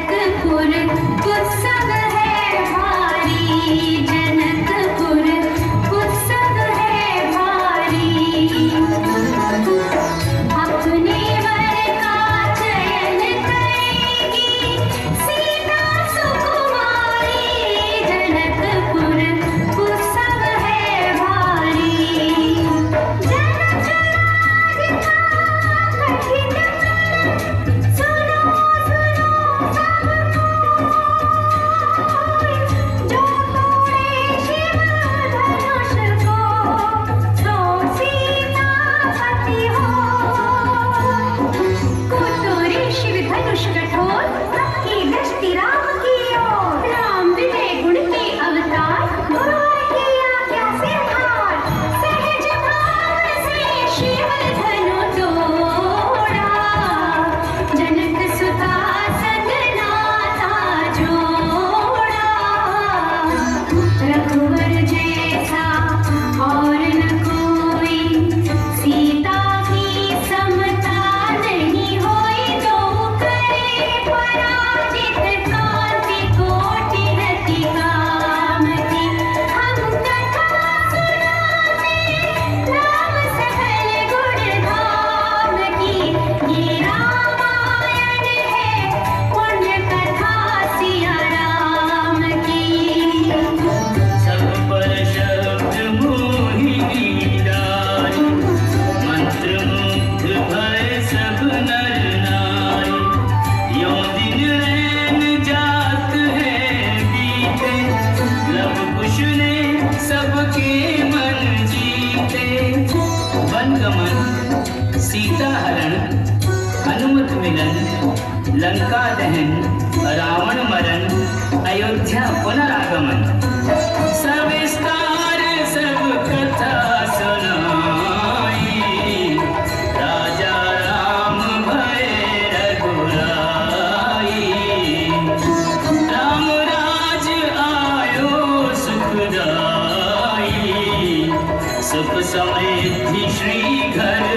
जनकपुर उत्सव है भारी, जनकपुर उत्सव है भारी। अपने वर का चयन करेगी सीता सुकुमारी, जनकपुर उत्सव है भारी। जनक राज का कठिन सुनो सुनो सब कोई, जो तोड़े शिव धनुष को सो सीतापति हो। को तोड़े शिव धनुष कठोर, सबकी दृष्टि राम की ओर। राम विजय गुण के अवतार, गुरुवर की आज्ञा से हार। सहज भाव से शिव धनु तोड़ा, जनक सुता संग नाता जोड़ा। रघुवर जैसा और न कोई, सीता की समता नहीं होई। तो करे पराजित कांति कोटि रति काम की। हम कथा सुनाते राम सकल गुण धाम की। ये रामायण है पुण्य कथा सिया राम की। सब पर शब्द मोहिनी डारी, मंत्र मुग्ध भय सब नर नारी। यों दिन रैन जात है बीते, लव कुश ने सबके मन जीते। वन गमन, सीता हरण, हनुमत मिलन, लंका दहन, रावण मरण, अयोध्या पुनरागमन। सविस्तार सब कथा सुनाई, राजा राम भय रघुराई। राम राज आयो सुखदाई, सुख समृद्धि श्री घर